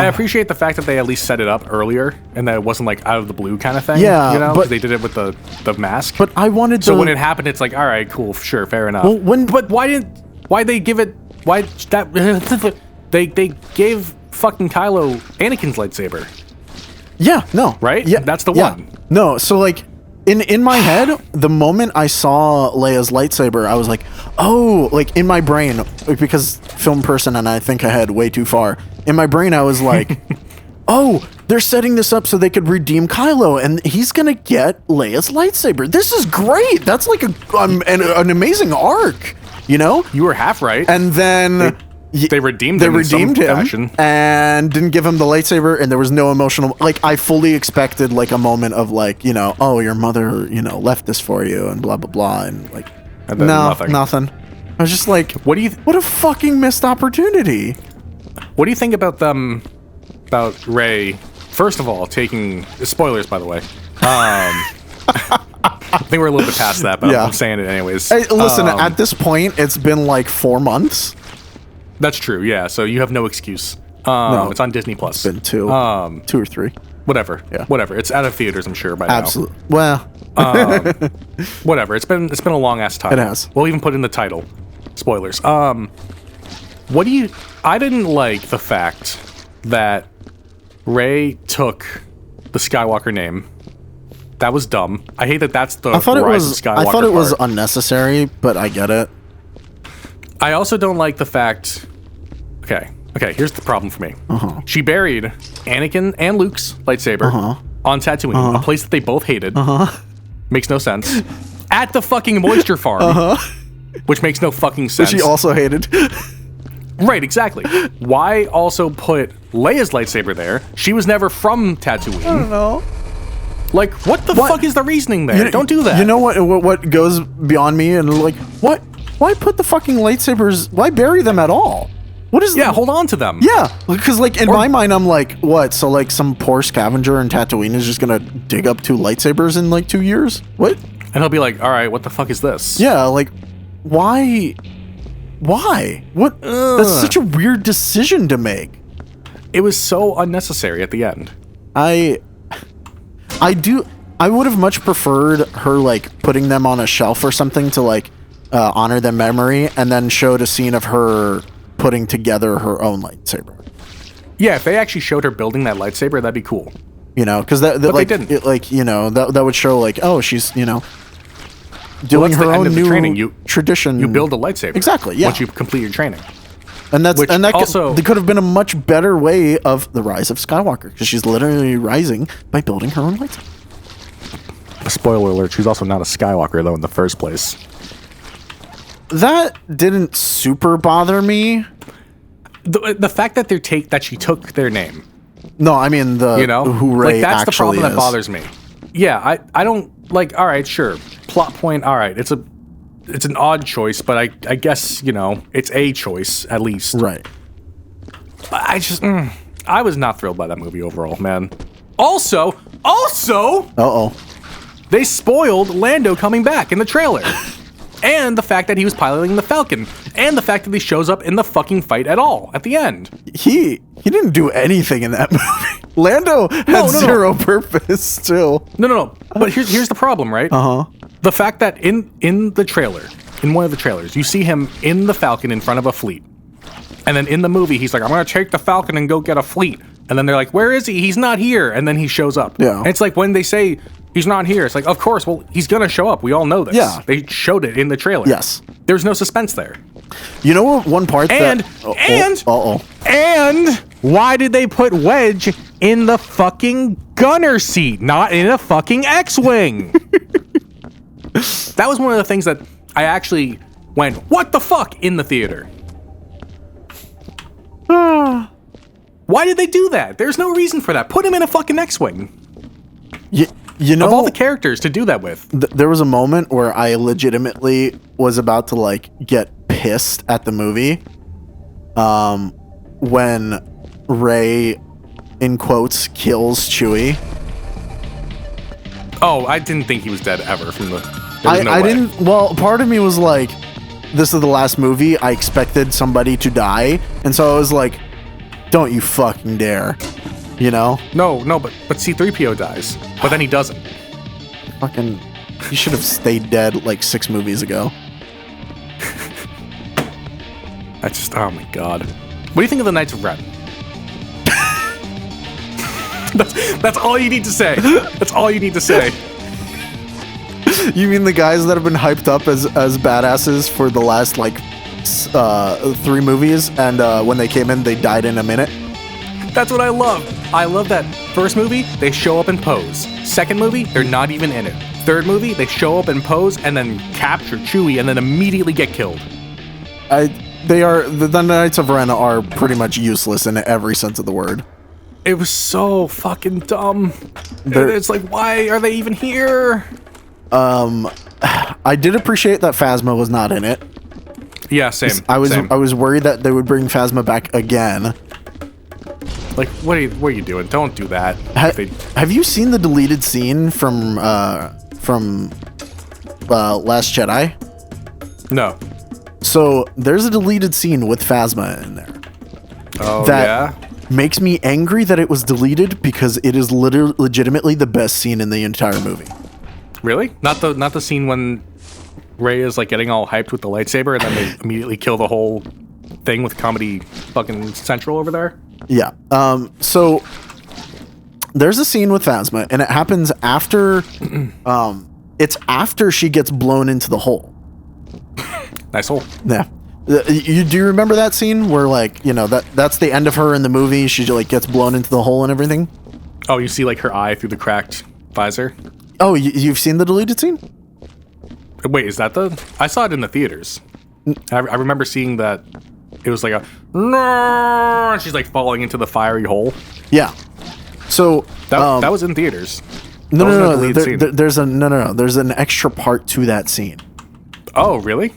appreciate the fact that they at least set it up earlier and that it wasn't like out of the blue kind of thing.
Yeah,
but they did it with the mask.
But I wanted to.
So when it happened, it's like, all right, cool, sure, fair enough.
Well,
but why they give it? Why that they gave fucking Kylo Anakin's lightsaber?
Yeah, no,
right?
Yeah,
that's the one.
No, so like. In my head, the moment I saw Leia's lightsaber, I was like, oh, like in my brain, because film person and I think ahead way too far. In my brain, I was like, oh, they're setting this up so they could redeem Kylo and he's going to get Leia's lightsaber. This is great. That's like an amazing arc, You
were half right.
And then...
They redeemed him fashion.
And didn't give him the lightsaber, and there was no emotional... Like, I fully expected, like, a moment of, like, oh, your mother, left this for you, and blah, blah, blah, and, like...
And then
nothing. I was just like, what a fucking missed opportunity.
What do you think about Rey, first of all, taking... Spoilers, by the way. I think we're a little bit past that, but I'm saying it anyways.
Hey, listen, at this point, it's been, like, 4 months.
That's true, yeah. So you have no excuse. No, it's on Disney Plus.
It's been 2 or 3.
Whatever.
Yeah.
Whatever. It's out of theaters, I'm sure by now.
Absolutely. Well,
whatever. It's been a long ass time.
It has.
We'll even put in the title. Spoilers. I didn't like the fact that Rey took the Skywalker name. That was dumb. I hate that that's the Rise of Skywalker
I thought it was
part.
unnecessary, but I get it.
I also don't like the fact... Okay, here's the problem for me. She buried Anakin and Luke's lightsaber on Tatooine, a place that they both hated. Makes no sense. At the fucking moisture farm. Which makes no fucking sense.
Which she also hated.
Right, exactly. Why also put Leia's lightsaber there? She was never from Tatooine.
I don't know.
Like, what the fuck is the reasoning there? Don't do that.
You know what goes beyond me? And like, what? Why put the fucking lightsabers? Why bury them at all? What is?
Yeah, hold on to them.
Yeah, because like in my mind, I'm like, what? So like some poor scavenger in Tatooine is just gonna dig up 2 lightsabers in like 2 years? What?
And he'll be like, all right, what the fuck is this?
Yeah, like, why? What? That's such a weird decision to make.
it was so unnecessary at the end.
I would have much preferred her like putting them on a shelf or something to like honor their memory, and then showed a scene of her putting together her own lightsaber.
Yeah, if they actually showed her building that lightsaber, that'd be cool.
You know, because that like
they didn't.
That would show like, oh, she's doing her own new
training.
tradition.
You build a lightsaber
exactly. Yeah.
Once you complete your training.
And that could have been a much better way of the rise of Skywalker, because she's literally rising by building her own lightsaber.
Spoiler alert: she's also not a Skywalker though in the first place.
That didn't super bother me.
The fact that she took their name.
No, I mean who Rey
that's the problem
is.
that bothers me. Yeah, I don't like. All right, sure, plot point. All right, it's an odd choice, but I guess it's a choice at least.
Right.
I was not thrilled by that movie overall, man. Also, they spoiled Lando coming back in the trailer. And the fact that he was piloting the Falcon. And the fact that he shows up in the fucking fight at all at the end.
He didn't do anything in that movie. Lando had zero purpose still.
No. But here's the problem, right?
Uh-huh.
The fact that in the trailer, in one of the trailers, you see him in the Falcon in front of a fleet. And then in the movie, he's like, I'm going to take the Falcon and go get a fleet. And then they're like, where is he? He's not here. And then he shows up.
Yeah.
And it's like when they say he's not here, it's like, of course, well, he's going to show up. We all know this.
Yeah.
They showed it in the trailer.
Yes.
There's no suspense there.
You know what? One part
And why did they put Wedge in the fucking gunner seat, not in a fucking X-Wing? That was one of the things that I actually went, what the fuck, in the theater. Why did they do that? There's no reason for that. Put him in a fucking X-Wing.
You know,
of all the characters to do that with.
There was a moment where I legitimately was about to like get pissed at the movie. When Rey, in quotes, kills Chewie.
Oh, I didn't think he was dead ever from the...
I didn't... Well, part of me was like, this is the last movie. I expected somebody to die. And so I was like, don't you fucking dare. You know?
No, but C-3PO dies. But then he doesn't.
Fucking... He should have stayed dead like 6 movies ago.
Oh my god. What do you think of the Knights of Ren? That's all you need to say. That's all you need to say.
You mean the guys that have been hyped up as badasses for the last like 3 movies, and when they came in, they died in a minute?
That's what I love. I love that first movie, they show up and pose. Second movie, they're not even in it. Third movie, they show up and pose and then capture Chewie and then immediately get killed.
The Knights of Ren are pretty much useless in every sense of the word.
It was so fucking dumb. It's like, why are they even here?
I did appreciate that Phasma was not in it.
Yeah, same.
I was worried that they would bring Phasma back again.
Like, what are you doing? Don't do that.
Have you seen the deleted scene from Last Jedi?
No.
So there's a deleted scene with Phasma in there.
Oh,
that makes me angry that it was deleted, because it is legitimately the best scene in the entire movie.
Really? Not the scene when Rey is like getting all hyped with the lightsaber and then they immediately kill the whole thing with Comedy fucking Central over there?
Yeah. So there's a scene with Phasma, and it happens after it's after she gets blown into the hole.
Nice hole.
Yeah. Do you remember that scene where, like, that's the end of her in the movie? She like gets blown into the hole and everything.
Oh, you see like her eye through the cracked visor.
Oh, you've seen the deleted scene?
Wait, is that I saw it in the theaters. I remember seeing that. It was like a no, and she's like falling into the fiery hole.
Yeah. So
that was in theaters.
No. There's an extra part to that scene.
Oh, really?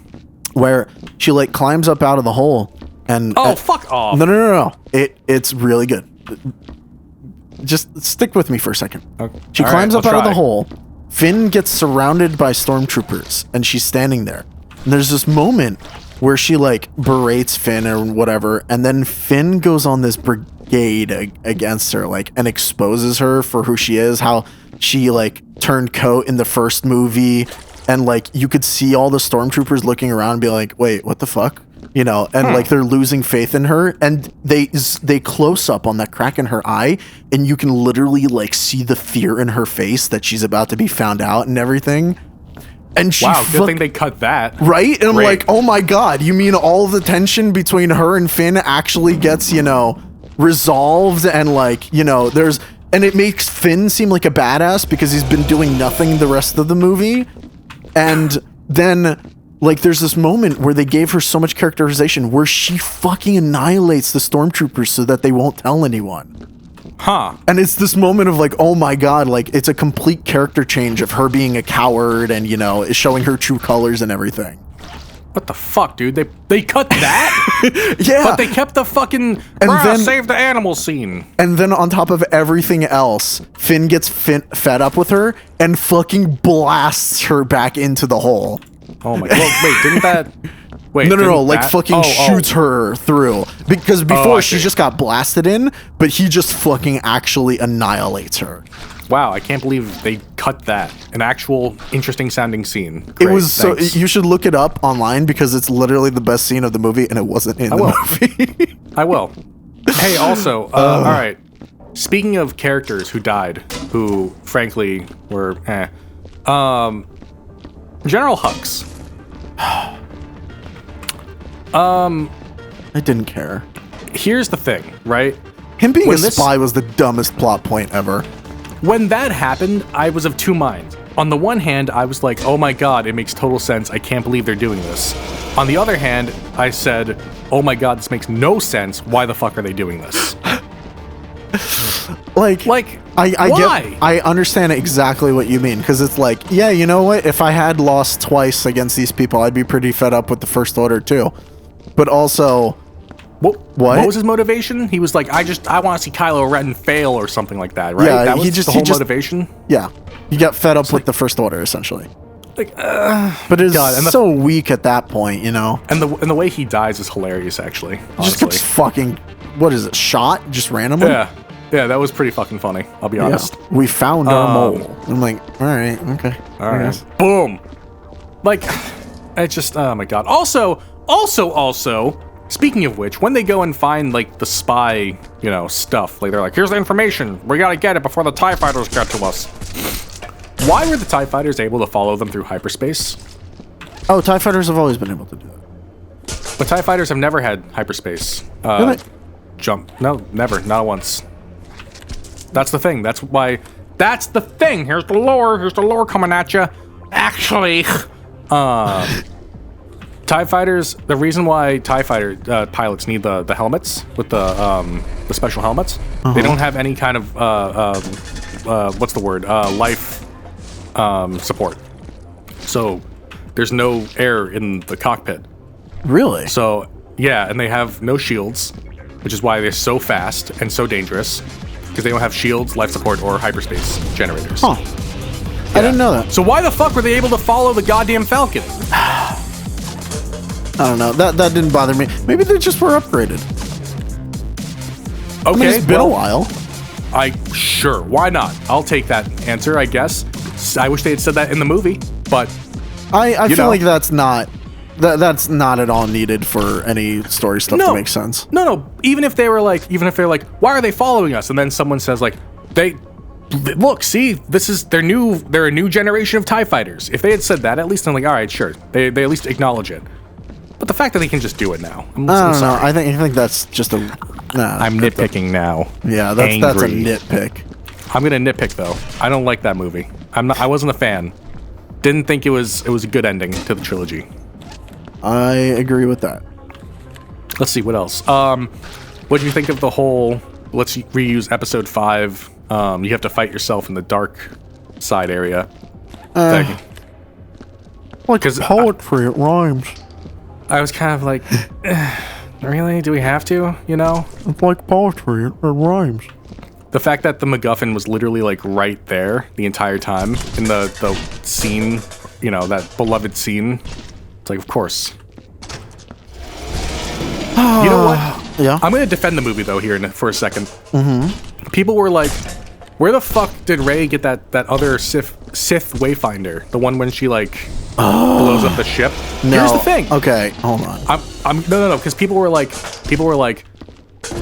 Where she like climbs up out of the hole and
fuck off.
No. It's really good. Just stick with me for a second. Okay. She climbs up out of the hole. Finn gets surrounded by stormtroopers and she's standing there. And there's this moment where she like berates Finn or whatever, and then Finn goes on this brigade against her, like, and exposes her for who she is, how she, like, turned coat in the first movie, and, like, you could see all the stormtroopers looking around and be like, wait, what the fuck? You know, and like they're losing faith in her, and they close up on that crack in her eye, and you can literally like see the fear in her face that she's about to be found out and everything. And she
good thing they cut that.
Right? And I'm like, oh my god, you mean all the tension between her and Finn actually gets, you know, resolved, and like, you know, and it makes Finn seem like a badass because he's been doing nothing the rest of the movie. And then like, there's this moment where they gave her so much characterization where she fucking annihilates the stormtroopers so that they won't tell anyone.
Huh.
And it's this moment of like, oh my god, like, it's a complete character change of her being a coward and, you know, is showing her true colors and everything.
What the fuck, dude? They cut that?
Yeah.
But they kept the fucking save the animal scene.
And then on top of everything else, Finn gets fed up with her and fucking blasts her back into the hole.
Oh my god. Well, wait, didn't that... Wait,
no, like fucking shoots her through. Because before she just got blasted in, but he just fucking actually annihilates her.
Wow, I can't believe they cut that. An actual interesting sounding scene.
Great, it was thanks. So, you should look it up online because it's literally the best scene of the movie, and it wasn't in the movie. I
will. Hey, also, all right. Speaking of characters who died, who frankly were General Hux.
I didn't care.
Here's the thing, right?
Him being a spy was the dumbest plot point ever.
When that happened, I was of two minds. On the one hand, I was like, oh my god, it makes total sense. I can't believe they're doing this. On the other hand, I said, oh my god, this makes no sense. Why the fuck are they doing this? I understand exactly what you mean, because it's like, yeah, you know what? If I had lost twice against these people, I'd be pretty fed up with the First Order too. But also, what was his motivation? He was like, I want to see Kylo Ren fail or something like that, right?
Yeah,
that was the whole motivation.
Yeah, he got fed up with the First Order essentially.
Like,
but it's so weak at that point, you know.
And the way he dies is hilarious, actually. Honestly.
Just gets fucking, what is it? Shot just randomly.
Yeah, that was pretty fucking funny. I'll be honest.
We found our mole. I'm like, all right, okay,
all right, boom. Like, it's just, oh my god. Also, speaking of which, when they go and find like the spy, you know, stuff, like they're like, here's the information. We gotta get it before the TIE fighters get to us. Why were the TIE fighters able to follow them through hyperspace?
Oh, TIE fighters have always been able to do that.
But TIE fighters have never had hyperspace jump. No, never, not once. That's the thing. That's why. That's the thing. Here's the lore. Here's the lore coming at you. Actually, TIE fighters. The reason why TIE fighter pilots need the helmets with the special helmets, they don't have any kind of what's the word? Life support. So there's no air in the cockpit.
Really?
So yeah, and they have no shields, which is why they're so fast and so dangerous. Because they don't have shields, life support, or hyperspace generators.
Huh. I didn't know that.
So why the fuck were they able to follow the goddamn Falcon?
I don't know. That didn't bother me. Maybe they just were upgraded.
Okay,
I mean, it's been a while.
Sure, why not? I'll take that answer, I guess. I wish they had said that in the movie, but
I feel like that's not at all needed for any story stuff to make sense.
No. Even if they're like, why are they following us? And then someone says like, look, see, they're a new generation of TIE fighters. If they had said that, at least I'm like, all right, sure. They at least acknowledge it. But the fact that they can just do it now, I'm sorry.
I think that's just a.
I'm nitpicking now.
Yeah, that's a nitpick.
I'm gonna nitpick though. I don't like that movie. I wasn't a fan. Didn't think it was a good ending to the trilogy.
I agree with that.
Let's see, what else? What do you think of the whole, let's reuse episode 5, you have to fight yourself in the dark side area thing?
Like poetry, it rhymes.
I was kind of like, really? Do we have to, you know?
It's like poetry, it rhymes.
The fact that the MacGuffin was literally like right there the entire time in the scene, you know, that beloved scene. Like, of course. You know what?
Yeah.
I'm going to defend the movie, though, here for a second. Mm-hmm. People were like, where the fuck did Rey get that other Sith Wayfinder? The one when she, like, blows up the ship?
No.
Here's the thing.
Okay, hold on.
No, because people were like,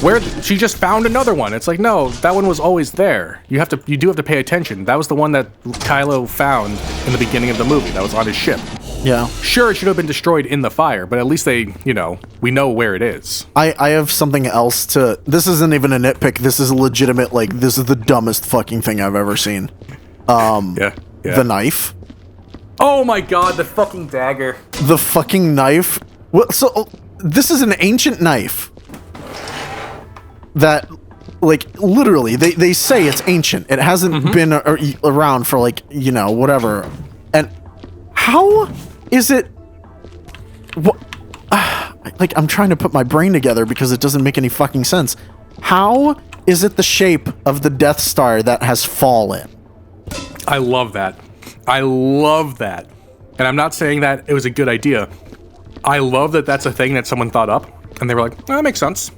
where she just found another one. It's like, no, that one was always there. You do have to pay attention. That was the one that Kylo found in the beginning of the movie. That was on his ship.
Yeah.
Sure, it should have been destroyed in the fire, but at least we know where it is.
I have something else to... This isn't even a nitpick. This is a legitimate, like, this is the dumbest fucking thing I've ever seen.
Yeah.
The knife.
Oh my god, the fucking dagger.
The fucking knife. Well, so, this is an ancient knife. That, like, literally, they say it's ancient. It hasn't been around for, like, whatever. And how is it... What? Like, I'm trying to put my brain together because it doesn't make any fucking sense. How is it the shape of the Death Star that has fallen?
I love that. I love that. And I'm not saying that it was a good idea. I love that that's a thing that someone thought up. And they were like, that makes sense.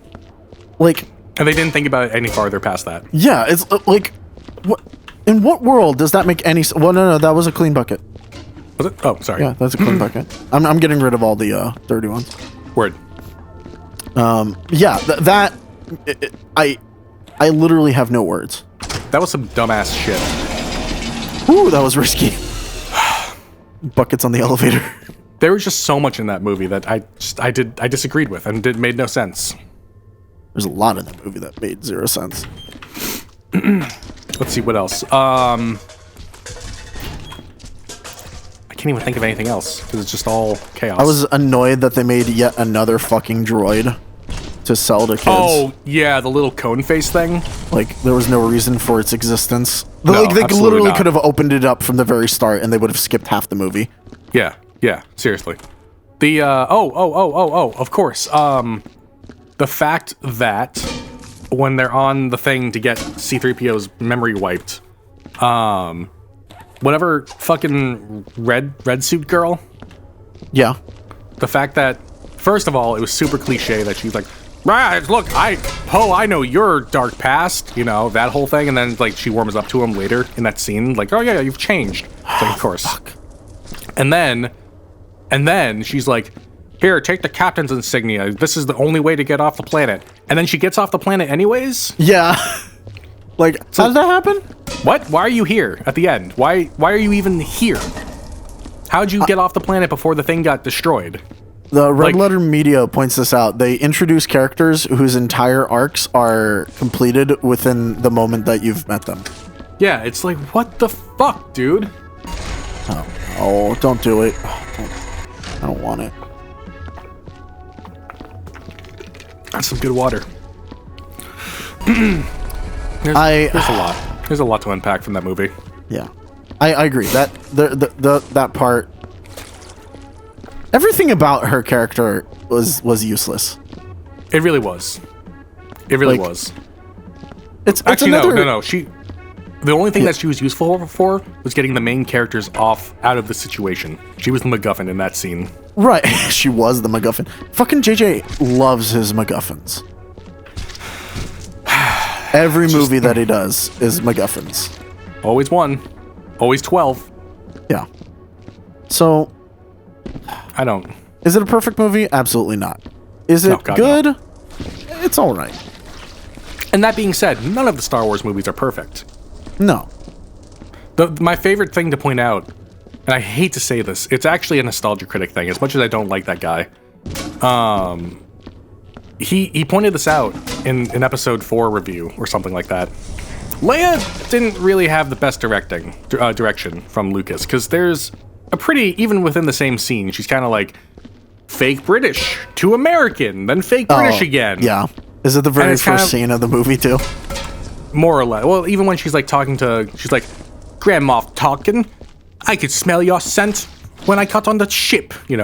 Like...
And they didn't think about it any farther past that.
Yeah, it's like... What? In what world does that make any... Well, no, that was a clean bucket.
Was it? Oh, sorry.
Yeah, that's a clean bucket. I'm getting rid of all the dirty ones.
Word.
Yeah, I literally have no words.
That was some dumbass shit.
Ooh, that was risky. Buckets on the elevator.
There was just so much in that movie that I disagreed with, and it made no sense.
There's a lot in that movie that made zero sense.
Let's see what else. I can't even think of anything else because it's just all chaos.
I was annoyed that they made yet another fucking droid to sell to kids.
Oh yeah, the little cone face thing.
Like there was no reason for its existence.
No,
like they
absolutely
literally
not.
could have opened it up from the very start and they would have skipped half the movie.
Yeah, seriously. The of course. The fact that when they're on the thing to get C-3PO's memory wiped, whatever fucking red suit girl.
Yeah.
The fact that, first of all, it was super cliche that she's like, right, look, I know your dark past, that whole thing, and then like she warms up to him later in that scene, like, oh yeah, you've changed. It's like, of course.
Fuck.
And then she's like, here, take the captain's insignia. This is the only way to get off the planet. And then she gets off the planet anyways?
Yeah. Like,
So-
how did that happen?
What? Why are you here at the end? Why are you even here? How'd you get off the planet before the thing got destroyed?
The Red
Like-
Letter Media points this out. They introduce characters whose entire arcs are completed within the moment that you've met them.
Yeah, it's like, what the fuck, dude?
Oh, don't do it. I don't want it.
That's some good water. There's a lot. There's a lot to unpack from that movie.
Yeah, I agree. That part, everything about her character was useless.
It really was. It really
Like,
was.
It's
Actually,
another,
no. The only thing that she was useful for was getting the main characters out of the situation. She was the MacGuffin in that scene.
Right, she was the MacGuffin. Fucking JJ loves his MacGuffins. Every movie that he does is MacGuffins.
Always one. Always 12.
Yeah. So,
I don't.
is it a perfect movie? Absolutely not. Is it
Oh, God,
good? It's all right.
And that being said, none of the Star Wars movies are perfect.
No.
My favorite thing to point out, and I hate to say this, it's actually a nostalgia critic thing, as much as I don't like that guy. He pointed this out in an episode 4 review or something like that. Leia didn't really have the best direction from Lucas, because there's a pretty, even within the same scene, she's kind of like fake British to American, then fake British again.
Yeah. Is it the very
it's kind
first
of-
scene of the movie, too?
More or less. Well, even when she's like she's like, Grandma talking, I could smell your scent when I cut on the ship, And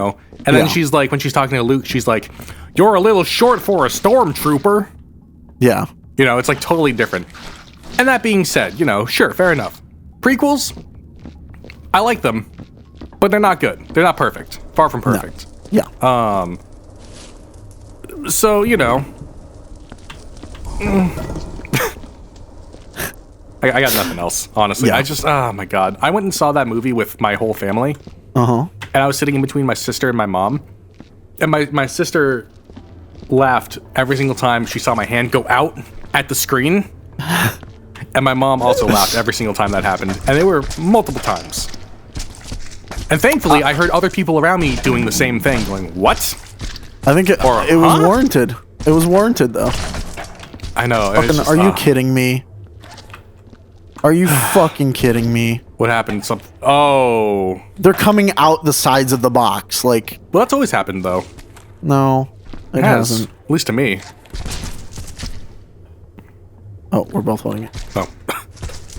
then
Yeah.
she's like, when she's talking to Luke, she's like, you're a little short for a stormtrooper.
Yeah.
It's like totally different. And that being said, sure, fair enough. Prequels, I like them, but they're not good. They're not perfect. Far from perfect.
Yeah.
So, I got nothing else, honestly.
Yeah.
Oh my god. I went and saw that movie with my whole family.
Uh-huh.
And I was sitting in between my sister and my mom. And my sister laughed every single time she saw my hand go out at the screen. And my mom also laughed every single time that happened. And they were multiple times. And thankfully, I heard other people around me doing the same thing, going, what?
I think it was warranted. It was warranted, though.
I know.
Are you kidding me? Are you fucking kidding me?
What happened? Oh.
They're coming out the sides of the box, like...
Well, that's always happened, though.
No, it hasn't.
At least to me.
Oh, we're both holding it.
Oh.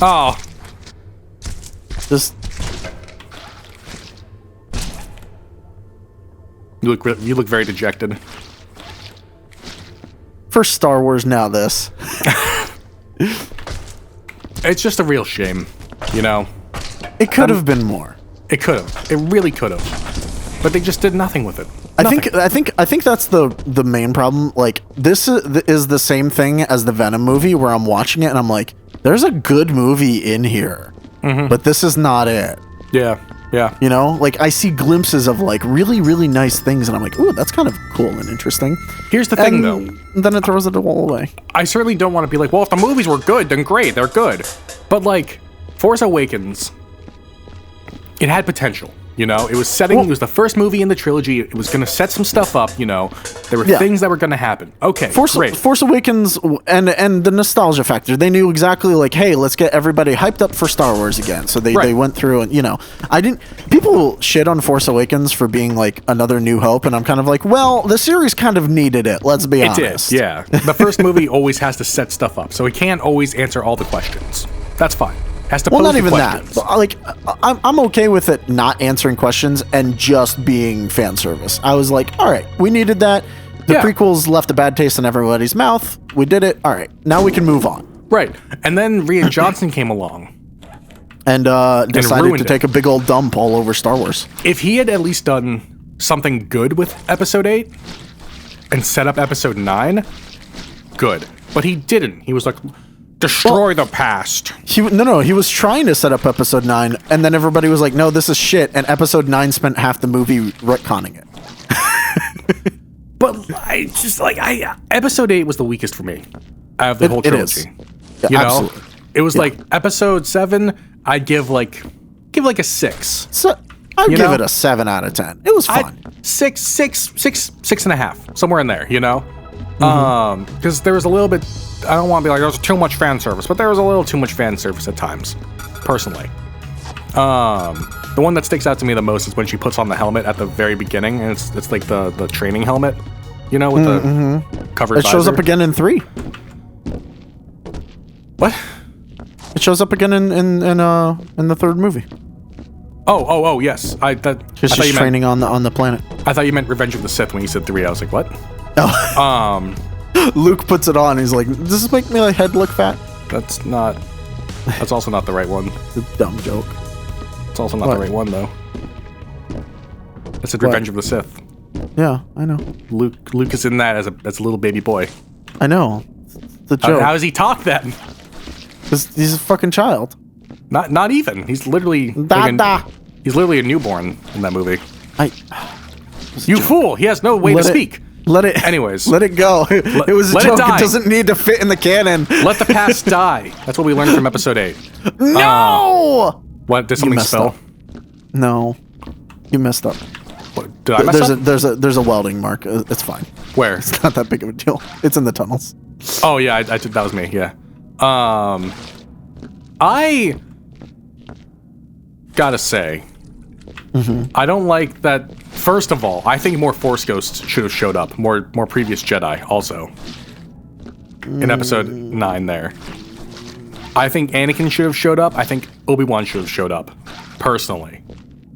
Oh.
Just...
You look very dejected.
First Star Wars, now this.
It's just a real shame, you know?
It could have been more.
It could have. It really could have. But they just did nothing with it.
I think that's the main problem. Like, this is the same thing as the Venom movie, where I'm watching it and I'm like, there's a good movie in here, but this is not it.
Yeah, yeah.
You know, like, I see glimpses of like really, really nice things, and I'm like, ooh, that's kind of cool and interesting.
Here's the thing, though.
Then it throws it all away.
I certainly don't want to be like, well, if the movies were good, then great, they're good. But like, Force Awakens, it had potential. You know, it was setting. It was the first movie in the trilogy. It was going to set some stuff up. You know, there were things that were going to happen. Okay, great.
Force Awakens and the nostalgia factor. They knew exactly, like, hey, let's get everybody hyped up for Star Wars again. So they went through and, you know, people shit on Force Awakens for being like another New Hope, and I'm kind of like, well, the series kind of needed it. Let's be honest.
It did. Yeah, the first movie always has to set stuff up, so it can't always answer all the questions. That's fine. Has to pose
not even
questions.
that. But, like, I'm okay with it not answering questions and just being fan service. I was like, all right, we needed that. The prequels left a bad taste in everybody's mouth. We did it. All right, now we can move on.
Right, and then Rian Johnson came along
and decided to take a big old dump all over Star Wars.
If he had at least done something good with Episode 8 and set up Episode 9, good. But he didn't. He was like, destroy the past.
He was trying to set up Episode 9, and then everybody was like, no, this is shit, and Episode 9 spent half the movie retconning it.
But I just, like, Episode 8 was the weakest for me out of the whole trilogy.
It is. Yeah, absolutely.
It was like Episode 7, I'd give like a 6.
So I'd give it a 7 out of 10. It was fun.
6.5, somewhere in there, you know? Because there was a little bit, I don't want to be like, there was too much fan service, but there was a little too much fan service at times, personally. The one that sticks out to me the most is when she puts on the helmet at the very beginning, and it's like the training helmet, you know, with the covered visor.
It shows up again in 3.
What?
It shows up again in the 3rd movie.
Oh, yes.
She's training on the planet.
I thought you meant Revenge of the Sith when you said 3. I was like, what?
Oh. Luke puts it on. He's like, does this make my head look fat?
That's also not the right one.
It's a dumb joke.
It's also not the right one, though. I said Revenge of the Sith.
Yeah, I know.
Luke is in that as a little baby boy.
I know. It's a joke.
How does he talk then?
He's a fucking child.
Not even. He's literally he's literally a newborn in that movie. You fool! He has no way to speak.
Anyways, let it go. It was a joke. It doesn't need to fit in the canon.
Let the past die. That's what we learned from Episode 8.
No.
What? Did something spill?
No, you messed up.
What, did I mess up?
There's a welding mark. It's fine.
Where?
It's not that big of a deal. It's in the tunnels.
Oh yeah, I did. That was me. Yeah. I gotta say, I don't like that. First of all, I think more Force Ghosts should have showed up. More previous Jedi also in Episode 9 there. I think Anakin should have showed up. I think Obi-Wan should have showed up, personally.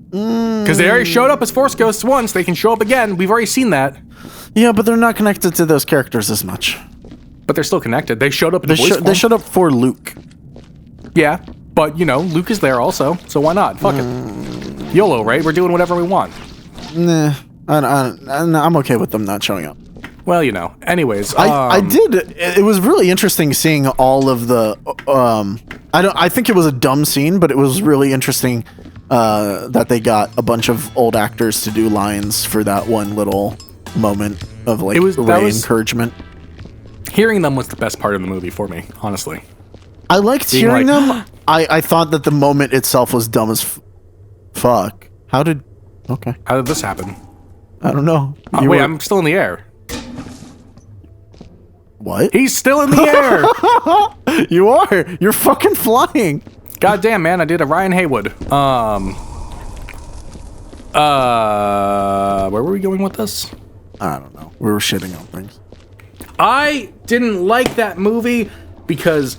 Because they already showed up as Force Ghosts once. They can show up again. We've already seen that.
Yeah, but they're not connected to those characters as much.
But they're still connected. They showed up in voice form.
They showed up for Luke.
Yeah, but, you know, Luke is there also, so why not? Fuck it. YOLO, right? We're doing whatever we want.
Nah, I'm okay with them not showing up.
Well, you know. Anyways,
I did. It was really interesting seeing all of the. I think it was a dumb scene, but it was really interesting that they got a bunch of old actors to do lines for that one little moment of like Rey encouragement.
Hearing them was the best part of the movie for me, honestly.
I liked hearing them. I thought that the moment itself was dumb as fuck. How did this happen? I don't know.
Wait, I'm still in the air.
What?
He's still in the air.
You are. You're fucking flying.
God damn, man. I did a Ryan Haywood. Where were we going with this?
I don't know. We were shitting on things.
I didn't like that movie because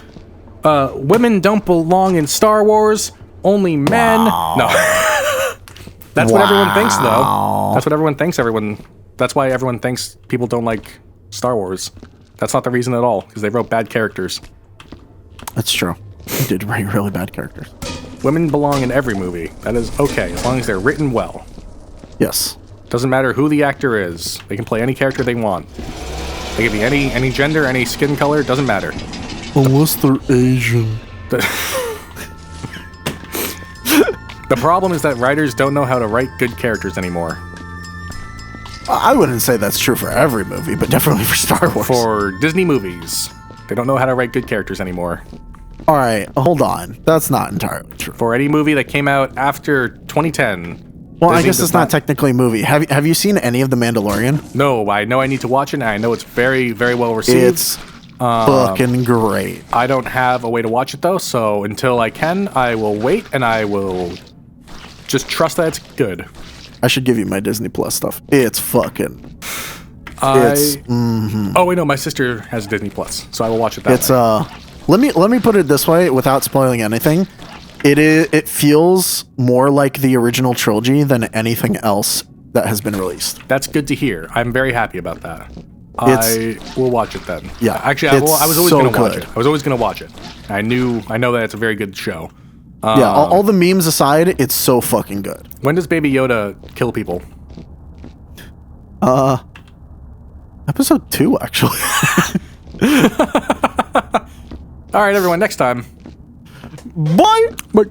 women don't belong in Star Wars. Only men.
Wow.
No. That's what everyone thinks, though. That's what everyone thinks. That's why everyone thinks people don't like Star Wars. That's not the reason at all, because they wrote bad characters.
That's true. They did write really bad characters.
Women belong in every movie. That is okay, as long as they're written well.
Yes.
Doesn't matter who the actor is. They can play any character they want. They can be any gender, any skin color, doesn't matter.
Unless they're Asian.
The problem is that writers don't know how to write good characters anymore.
I wouldn't say that's true for every movie, but definitely for Star Wars.
For Disney movies, they don't know how to write good characters anymore.
All right, hold on. That's not entirely true.
For any movie that came out after 2010.
Well, I guess it's not technically a movie. Have you seen any of The Mandalorian?
No, I know I need to watch it, and I know it's very, very well received.
It's fucking great.
I don't have a way to watch it, though, so until I can, I will wait, and I will just trust that it's good.
I should give you my Disney Plus stuff. It's fucking...
Oh, wait, no, my sister has Disney Plus, so I will watch it that way.
Let me put it this way, without spoiling anything. It feels more like the original trilogy than anything else that has been released.
That's good to hear. I'm very happy about that. I will watch it then.
Yeah,
actually, I was always going to watch it. I was always going to watch it. I know that it's a very good show.
Yeah, all the memes aside, it's so fucking good.
When does Baby Yoda kill people?
Episode 2, actually.
All right, everyone. Next time.
Bye.
Bye.